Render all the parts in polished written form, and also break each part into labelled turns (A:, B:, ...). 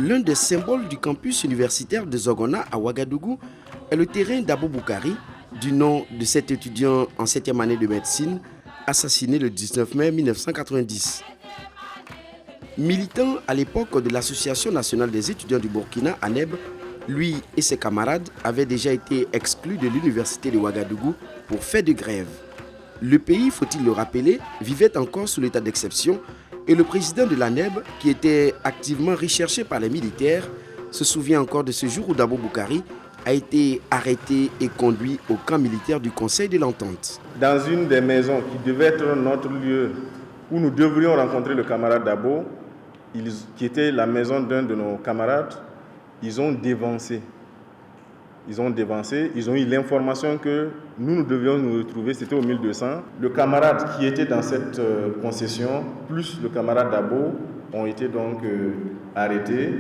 A: L'un des symboles du campus universitaire de Zogona à Ouagadougou est le terrain d'Abou Boukari, du nom de cet étudiant en 7e année de médecine, assassiné le 19 mai 1990. Militant à l'époque de l'Association nationale des étudiants du Burkina, ANEB, lui et ses camarades avaient déjà été exclus de l'université de Ouagadougou pour fait de grève. Le pays, faut-il le rappeler, vivait encore sous l'état d'exception et le président de l'ANEB, qui était activement recherché par les militaires, se souvient encore de ce jour où Dabo Boukari a été arrêté et conduit au camp militaire du Conseil de l'Entente.
B: Dans une des maisons qui devait être notre lieu où nous devrions rencontrer le camarade Dabo, qui était la maison d'un de nos camarades, ils ont dévancé. Ils ont eu l'information que nous devions nous retrouver, c'était au 1200. Le camarade qui était dans cette concession, plus le camarade Dabo, ont été donc arrêtés.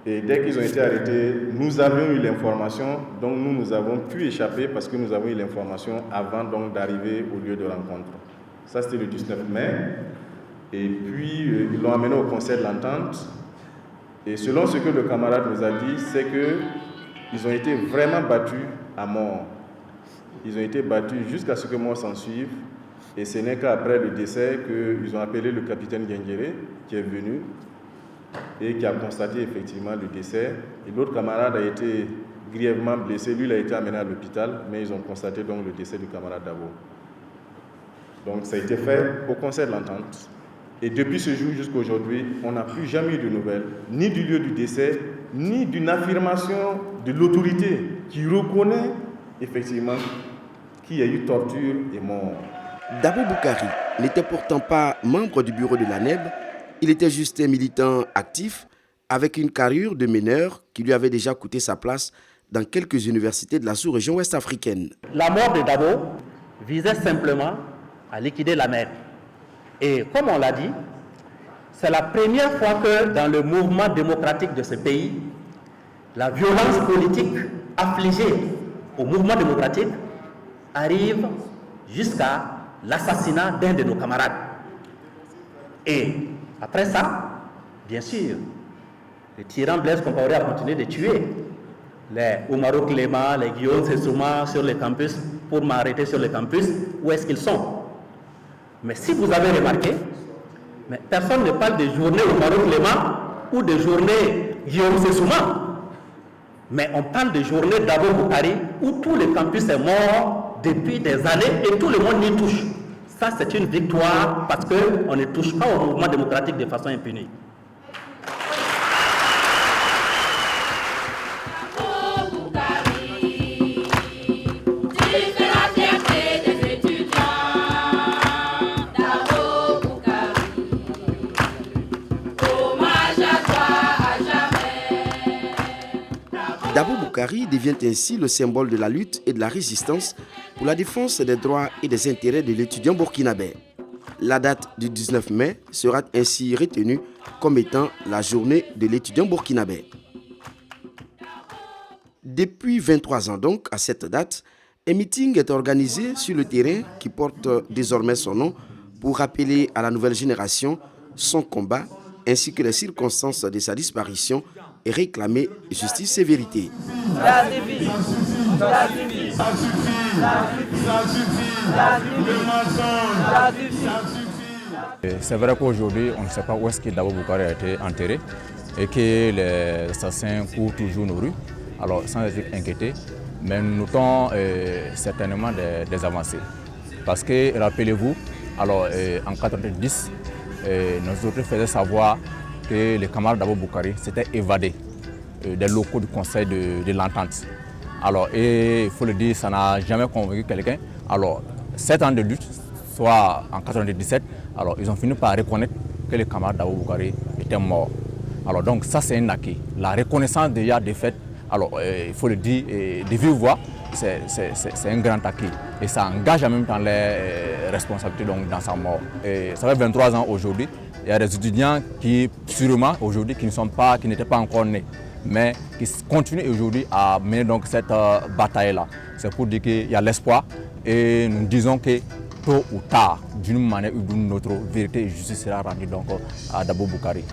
B: Et dès qu'ils ont été arrêtés, nous avions eu l'information, donc nous avons pu échapper parce que nous avons eu l'information avant donc d'arriver au lieu de rencontre. Ça, c'était le 19 mai. Et puis, ils l'ont amené au Conseil de l'Entente. Et selon ce que le camarade nous a dit, c'est qu'ils ont été vraiment battus à mort. Ils ont été battus jusqu'à ce que mort s'en suive. Et ce n'est qu'après le décès qu'ils ont appelé le capitaine Genguéré, qui est venu et qui a constaté effectivement le décès. Et l'autre camarade a été grièvement blessé. Lui, il a été amené à l'hôpital, mais ils ont constaté donc le décès du camarade Dabo. Donc ça a été fait au Conseil de l'Entente. Et depuis ce jour jusqu'à aujourd'hui, on n'a plus jamais eu de nouvelles, ni du lieu du décès, ni d'une affirmation de l'autorité qui reconnaît effectivement qu'il y a eu torture et mort.
A: Dabo Boukari n'était pourtant pas membre du bureau de l'ANEB, il était juste un militant actif avec une carrure de meneur qui lui avait déjà coûté sa place dans quelques universités de la sous-région ouest-africaine.
C: La mort de Dabo visait simplement à liquider la mer. Et comme on l'a dit, c'est la première fois que dans le mouvement démocratique de ce pays, la violence politique affligée au mouvement démocratique arrive jusqu'à l'assassinat d'un de nos camarades. Et après ça, bien sûr, le tyran Blaise Compaoré a continué de tuer les Oumaro Clément, les Guillaume Sessouma sur les campus pour m'arrêter sur les campus. Où est-ce qu'ils sont? Mais si vous avez remarqué, mais personne ne parle de journée Oumaro Clément ou de journée Guillaume Sessouma. Mais on parle de journée Dabo Boukari où tout le campus est mort depuis des années et tout le monde y touche. Ça, c'est une victoire parce qu'on ne touche pas au mouvement démocratique de façon impunie.
A: Dabo Boukari devient ainsi le symbole de la lutte et de la résistance pour la défense des droits et des intérêts de l'étudiant burkinabé. La date du 19 mai sera ainsi retenue comme étant la journée de l'étudiant burkinabé. Depuis 23 ans donc, à cette date, un meeting est organisé sur le terrain qui porte désormais son nom pour rappeler à la nouvelle génération son combat ainsi que les circonstances de sa disparition et réclamer justice et vérité.
D: C'est vrai qu'aujourd'hui, on ne sait pas où est-ce que Dabo Boukari a été enterré et que les assassins courent toujours nos rues. Alors, sans être inquiétés, mais nous notons certainement des avancées. Parce que, rappelez-vous, alors, en 1990, nos autorités faisaient savoir que les camarades d'Abou Boukari s'étaient évadés des locaux du Conseil de l'Entente. Alors, et il faut le dire, ça n'a jamais convaincu quelqu'un. Alors, 7 ans de lutte, soit en 1997, alors ils ont fini par reconnaître que les camarades d'Abou Boukari étaient morts. Alors donc ça c'est un acquis. La reconnaissance déjà des faits, alors il faut le dire, de vive voix, c'est un grand acquis. Et ça engage en même temps les responsabilités donc, dans sa mort. Et ça fait 23 ans aujourd'hui. Il y a des étudiants qui, sûrement aujourd'hui, qui n'étaient pas encore nés, mais qui continuent aujourd'hui à mener donc cette bataille-là. C'est pour dire qu'il y a l'espoir et nous disons que tôt ou tard, d'une manière ou d'une autre, vérité et justice sera rendue donc à Dabo Boukari.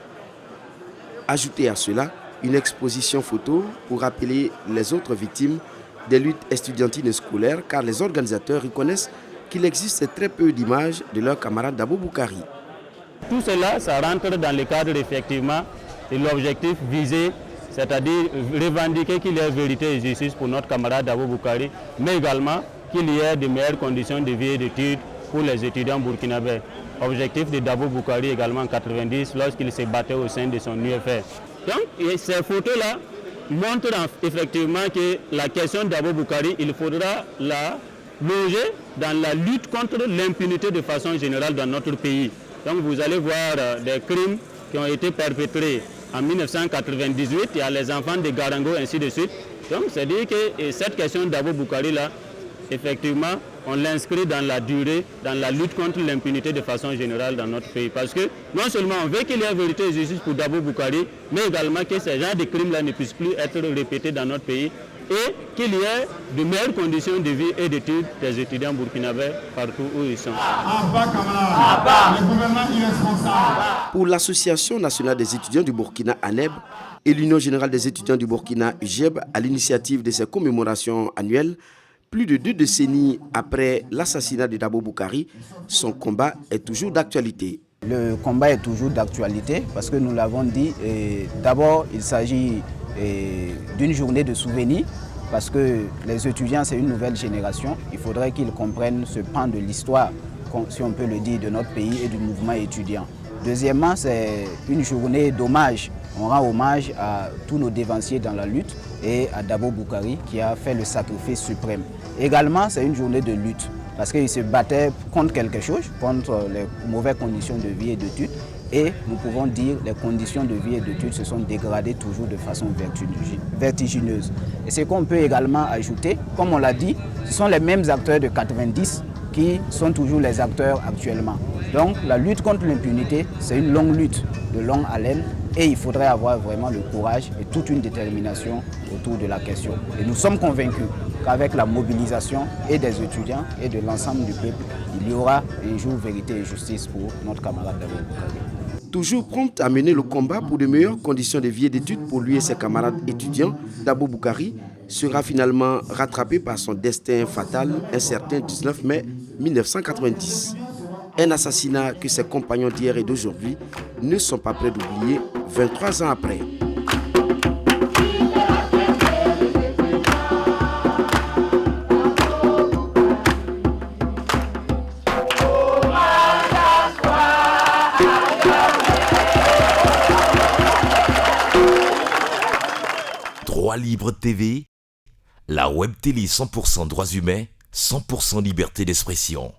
A: Ajoutez à cela une exposition photo pour rappeler les autres victimes des luttes estudiantines et scolaires, car les organisateurs reconnaissent qu'il existe très peu d'images de leurs camarades Dabo Boukari.
E: Tout cela, ça rentre dans le cadre effectivement de l'objectif visé, c'est-à-dire revendiquer qu'il y ait vérité et justice pour notre camarade Dabo Boukari, mais également qu'il y ait de meilleures conditions de vie et d'études pour les étudiants burkinabés. Objectif de Dabo Boukari également en 90 lorsqu'il se battait au sein de son UFR. Donc ces photos-là montrent effectivement que la question de Dabo Boukari, il faudra la loger dans la lutte contre l'impunité de façon générale dans notre pays. Donc vous allez voir des crimes qui ont été perpétrés en 1998, il y a les enfants de Garango, ainsi de suite. Donc c'est-à-dire que cette question de Dabo Boukari là, effectivement, on l'inscrit dans la durée, dans la lutte contre l'impunité de façon générale dans notre pays. Parce que non seulement on veut qu'il y ait vérité et justice pour Dabo Boukari, mais également que ces genres de crimes-là ne puissent plus être répétés dans notre pays et qu'il y ait de meilleures conditions de vie et d'études des étudiants burkinabés partout où ils sont.
F: Le gouvernement irresponsable.
A: Pour l'Association nationale des étudiants du Burkina ANEB et l'Union générale des étudiants du Burkina UGEB, à l'initiative de ces commémorations annuelles, plus de 2 décennies après l'assassinat de Dabo Boukari, son combat est toujours d'actualité.
G: Le combat est toujours d'actualité parce que nous l'avons dit, d'abord il s'agit d'une journée de souvenirs parce que les étudiants c'est une nouvelle génération, il faudrait qu'ils comprennent ce pan de l'histoire, si on peut le dire, de notre pays et du mouvement étudiant. Deuxièmement, c'est une journée d'hommage. On rend hommage à tous nos dévanciers dans la lutte et à Dabo Boukari qui a fait le sacrifice suprême. Également, c'est une journée de lutte parce qu'il se battait contre quelque chose, contre les mauvaises conditions de vie et d'études. Et nous pouvons dire que les conditions de vie et d'études se sont dégradées toujours de façon vertigineuse. Et ce qu'on peut également ajouter, comme on l'a dit, ce sont les mêmes acteurs de 90 qui sont toujours les acteurs actuellement. Donc la lutte contre l'impunité, c'est une longue lutte de longue haleine et il faudrait avoir vraiment le courage et toute une détermination autour de la question. Et nous sommes convaincus qu'avec la mobilisation et des étudiants et de l'ensemble du peuple, il y aura un jour vérité et justice pour notre camarade Dabo Boukari.
A: Toujours prompt à mener le combat pour de meilleures conditions de vie et d'études pour lui et ses camarades étudiants, Dabo Boukari sera finalement rattrapé par son destin fatal un certain 19 mai 1990. Un assassinat que ses compagnons d'hier et d'aujourd'hui ne sont pas prêts d'oublier 23 ans après.
H: Droit Libre TV, la web télé 100% droits humains, 100% liberté d'expression.